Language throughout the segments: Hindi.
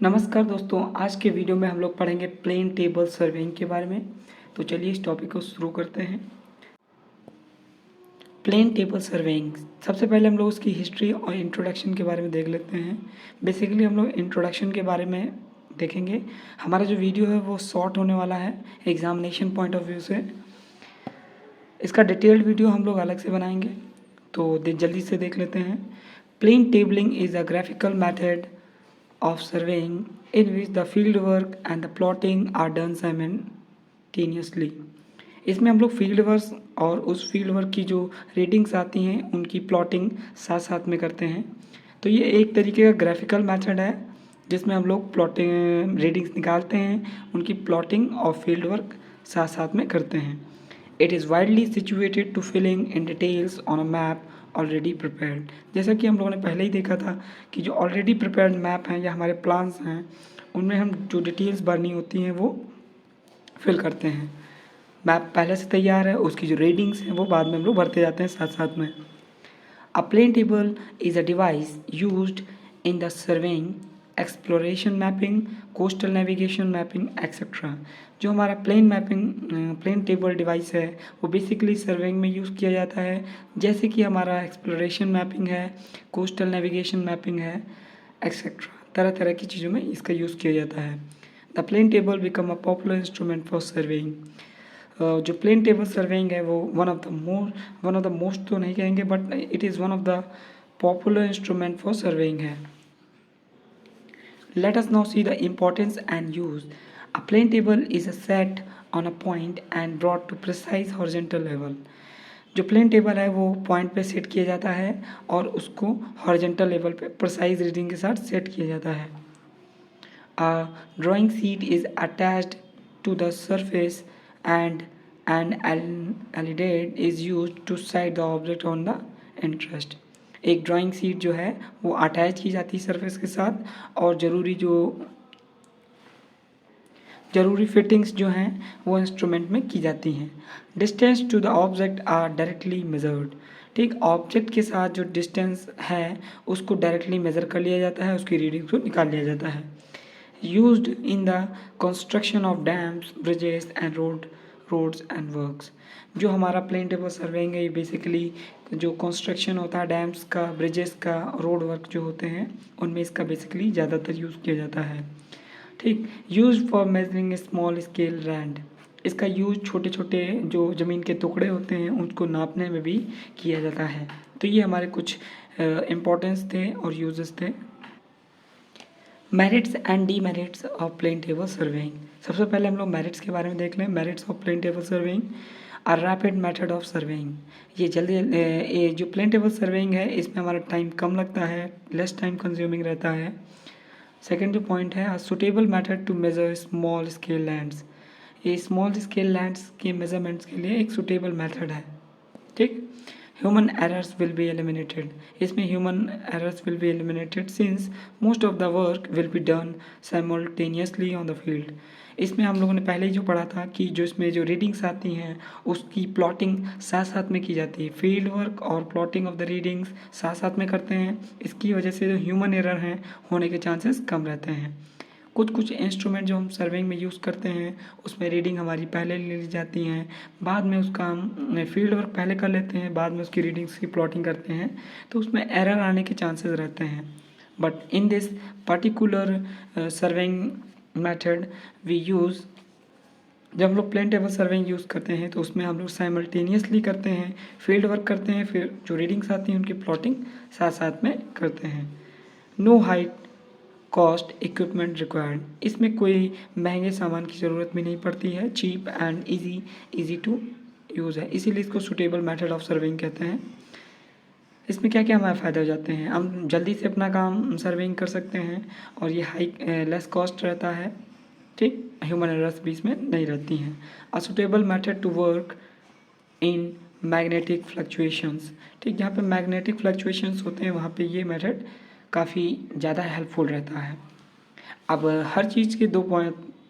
नमस्कार दोस्तों, आज के वीडियो में हम लोग पढ़ेंगे प्लेन टेबल सर्वेइंग के बारे में। तो चलिए इस टॉपिक को शुरू करते हैं। प्लेन टेबल सर्वेइंग, सबसे पहले हम लोग उसकी हिस्ट्री और इंट्रोडक्शन के बारे में देख लेते हैं। बेसिकली हम लोग इंट्रोडक्शन के बारे में देखेंगे। हमारा जो वीडियो है वो शॉर्ट होने वाला है एग्जामिनेशन पॉइंट ऑफ व्यू से। इसका डिटेल्ड वीडियो हम लोग अलग से बनाएंगे, तो जल्दी से देख लेते हैं। Plane tabling is a graphical method of surveying in which the field work and the plotting are done simultaneously। इसमें हम लोग फील्ड वर्क और उस फील्ड वर्क की जो रीडिंग्स आती हैं उनकी प्लॉटिंग साथ साथ में करते हैं। तो ये एक तरीके का ग्राफिकल मेथड है जिसमें हम लोग प्लॉटिंग रीडिंग्स निकालते हैं, उनकी प्लॉटिंग और फील्ड वर्क साथ साथ में करते हैं। It is widely situated to filling in details on a map already prepared. जैसा कि हम लोगों ने पहले ही देखा था कि जो ऑलरेडी प्रिपेयर्ड मैप हैं या हमारे प्लान्स हैं उनमें हम जो डिटेल्स भरनी होती हैं वो फिल करते हैं। मैप पहले से तैयार है, उसकी जो रीडिंग्स हैं वो बाद में हम लोग भरते जाते हैं साथ साथ में। A plane table is a device used in the surveying, exploration mapping, coastal navigation mapping etcetera. जो हमारा प्लेन टेबल डिवाइस है वो बेसिकली सर्वेइंग में यूज़ किया जाता है, जैसे कि हमारा एक्सप्लोरेशन मैपिंग है, कोस्टल नेविगेशन मैपिंग है एक्सेट्रा। तरह तरह की चीज़ों में इसका यूज़ किया जाता है। The plane table become a popular instrument for surveying. जो प्लेन टेबल सर्वेइंग है वो वन ऑफ द मोस्ट तो नहीं कहेंगे, but it is one of the popular instrument for surveying है। Let us now see the importance and use. A plane table is set on a point and brought to precise horizontal level. जो प्लेन टेबल है वो पॉइंट पे सेट किया जाता है और उसको हॉरिजेंटल लेवल पे प्रिसाइज रीडिंग के साथ सेट किया जाता है। A drawing sheet is attached to the surface and an alidade is used to sight the object on the interest। एक ड्राइंग शीट जो है वो अटैच की जाती है सरफेस के साथ और ज़रूरी फिटिंग्स जो हैं वो इंस्ट्रूमेंट में की जाती हैं। Distance to the object are directly measured. ठीक, ऑब्जेक्ट के साथ जो डिस्टेंस है उसको डायरेक्टली मेज़र कर लिया जाता है, उसकी रीडिंग को निकाल लिया जाता है। Used in the construction of dams, bridges and roads and works. जो हमारा प्लेन टेबल सर्वेइंग है ये बेसिकली जो कंस्ट्रक्शन होता है डैम्स का, ब्रिजेस का, रोड वर्क जो होते हैं उनमें इसका बेसिकली ज़्यादातर यूज़ किया जाता है। ठीक, use for measuring small scale land. इसका यूज छोटे छोटे जो ज़मीन के टुकड़े होते हैं उनको नापने में भी किया जाता है। तो ये हमारे कुछ इम्पोर्टेंस थे और यूजेस थे। Merits and demerits of plane table surveying. सबसे पहले हम लोग मेरिट्स के बारे में देख लें। Merits of plane table surveying are rapid method of surveying. ये जो प्लेन टेबल सर्वेइंग है इसमें हमारा टाइम कम लगता है, लेस टाइम कंज्यूमिंग रहता है। सेकेंड जो पॉइंट है, suitable method to measure small scale lands. ये स्मॉल स्केल लैंड्स के मेजरमेंट्स के लिए एक सुटेबल मेथड है। ठीक, human errors will be eliminated. इसमें human errors will be eliminated since most of the work will be done simultaneously on the field. इसमें हम लोगों ने पहले ही जो पढ़ा था कि जो इसमें जो रीडिंग्स आती हैं उसकी प्लॉटिंग साथ साथ में की जाती है। फील्ड वर्क और प्लॉटिंग ऑफ द रीडिंग्स साथ साथ में करते हैं। इसकी वजह से जो ह्यूमन एरर हैं होने के चांसेस कम रहते हैं। कुछ इंस्ट्रूमेंट जो हम सर्वेइंग में यूज़ करते हैं उसमें रीडिंग हमारी पहले ले ली जाती हैं, बाद में उसका हम फील्ड वर्क पहले कर लेते हैं, बाद में उसकी रीडिंग्स की प्लॉटिंग करते हैं, तो उसमें एरर आने के चांसेस रहते हैं। But in this particular surveying method we use, जब हम लोग प्लेन टेबल सर्वेइंग यूज़ करते हैं तो उसमें हम लोग साइमल्टेनियसली करते हैं, फील्ड वर्क करते हैं, फिर जो रीडिंग्स आती हैं उनकी प्लॉटिंग साथ साथ में करते हैं। No height cost equipment required. इसमें कोई महंगे सामान की ज़रूरत भी नहीं पड़ती है। Cheap and easy to use है, इसीलिए इसको सुटेबल मेथड ऑफ सर्वेइंग कहते हैं। इसमें क्या क्या हमारे फ़ायदे हो जाते हैं, हम जल्दी से अपना काम सर्वेइंग कर सकते हैं और ये लेस कॉस्ट रहता है। ठीक, ह्यूमन एरर्स भी इसमें नहीं रहती हैं। A suitable method to work in magnetic fluctuations. ठीक, जहाँ पे मैग्नेटिक फ्लक्चुएशंस होते हैं वहाँ पे ये मेथड काफ़ी ज़्यादा हेल्पफुल रहता है। अब हर चीज़ के दो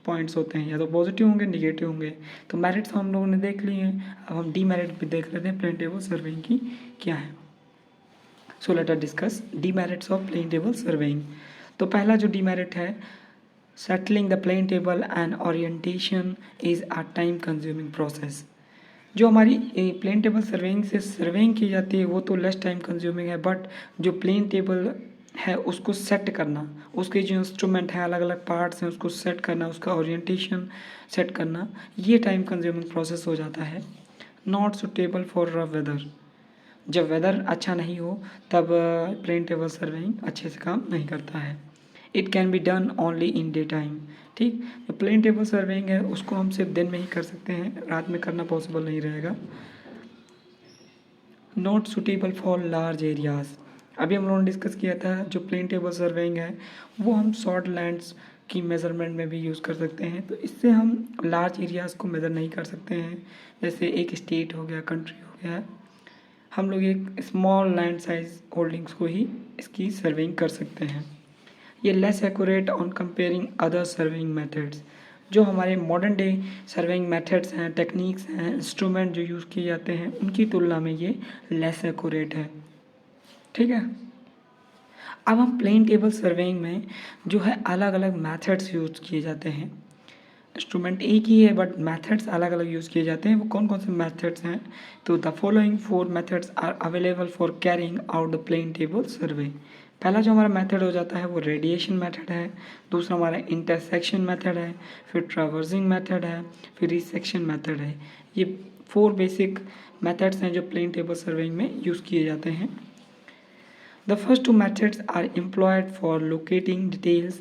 पॉइंट्स होते हैं, या तो पॉजिटिव होंगे निगेटिव होंगे। तो मेरिट्स हम लोगों ने देख लिए हैं, अब हम डीमेरिट भी देख लेते हैं प्लेन टेबल सर्वेइंग की क्या है। So let us discuss demerits of plane table surveying. तो पहला जो डीमेरिट है settling the plane table and orientation is a time consuming process. जो हमारी प्लेन टेबल सर्वेइंग से सर्वेइंग की जाती है वो तो लेस टाइम कंज्यूमिंग है, बट जो प्लेन टेबल है उसको सेट करना, उसके जो इंस्ट्रूमेंट हैं अलग अलग पार्ट्स हैं उसको सेट करना, उसका ओरिएंटेशन सेट करना, ये टाइम कंज्यूमिंग प्रोसेस हो जाता है। Not suitable for rough weather. जब वेदर अच्छा नहीं हो तब प्लेन टेबल सर्वेइंग अच्छे से काम नहीं करता है। It can be done only in day time. ठीक, जो प्लेन टेबल सर्वेइंग है उसको हम सिर्फ दिन में ही कर सकते हैं, रात में करना पॉसिबल नहीं रहेगा। Not suitable for large areas. अभी हम लोगों ने डिस्कस किया था जो प्लेन टेबल सर्वेइंग है वो हम शॉर्ट लैंड्स की मेज़रमेंट में भी यूज़ कर सकते हैं, तो इससे हम लार्ज एरियाज़ को मेज़र नहीं कर सकते हैं। जैसे एक स्टेट हो गया, कंट्री हो गया, हम लोग एक स्मॉल लैंड साइज होल्डिंग्स को ही इसकी सर्वेइंग कर सकते हैं। ये less accurate on comparing other surveying methods. जो हमारे मॉडर्न डे सर्वेइंग मेथड्स हैं, टेक्निक्स हैं, इंस्ट्रूमेंट जो यूज़ किए जाते हैं उनकी तुलना में ये लेस एक्यूरेट है। ठीक है, अब हम प्लेन टेबल सर्वेइंग में जो है अलग अलग मेथड्स यूज़ किए जाते हैं। इंस्ट्रूमेंट एक ही है बट मेथड्स अलग अलग यूज़ किए जाते हैं। वो कौन कौन से मेथड्स हैं? तो the following 4 methods are available for carrying out the plane table survey. पहला जो हमारा मेथड हो जाता है वो रेडिएशन मेथड है, दूसरा हमारा इंटरसेक्शन मेथड है, फिर ट्रावर्सिंग मेथड है, फिर रिसेक्शन मेथड है। ये 4 बेसिक मेथड्स हैं जो प्लेन टेबल सर्वेइंग में यूज़ किए जाते हैं। The first two methods are employed for locating details,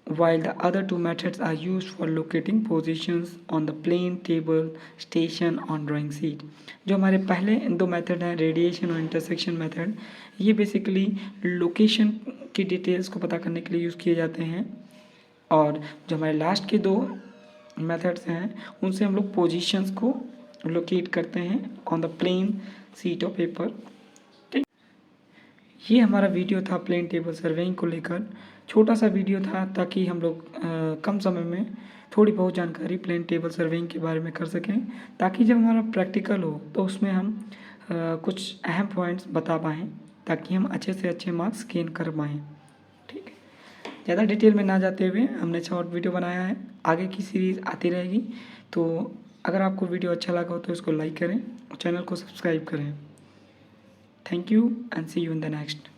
while the other two methods are used for locating positions on the plane table station on drawing sheet। जो हमारे पहले दो मेथड हैं रेडिएशन और इंटरसेक्शन मेथड, ये बेसिकली लोकेशन की डिटेल्स को पता करने के लिए यूज़ किए जाते हैं, और जो हमारे लास्ट के दो मेथड्स हैं उनसे हम लोग पोजीशंस को लोकेट करते हैं on the plane sheet of paper. ये हमारा वीडियो था प्लेन टेबल सर्वेइंग को लेकर। छोटा सा वीडियो था ताकि हम लोग कम समय में थोड़ी बहुत जानकारी प्लेन टेबल सर्वेइंग के बारे में कर सकें, ताकि जब हमारा प्रैक्टिकल हो तो उसमें हम कुछ अहम पॉइंट्स बता पाएँ, ताकि हम अच्छे से अच्छे मार्क्स गेन कर पाएँ। ठीक है, ज़्यादा डिटेल में ना जाते हुए हमने शॉर्ट वीडियो बनाया है, आगे की सीरीज़ आती रहेगी। तो अगर आपको वीडियो अच्छा लगा हो तो इसको लाइक करें और चैनल को सब्सक्राइब करें। Thank you and see you in the next.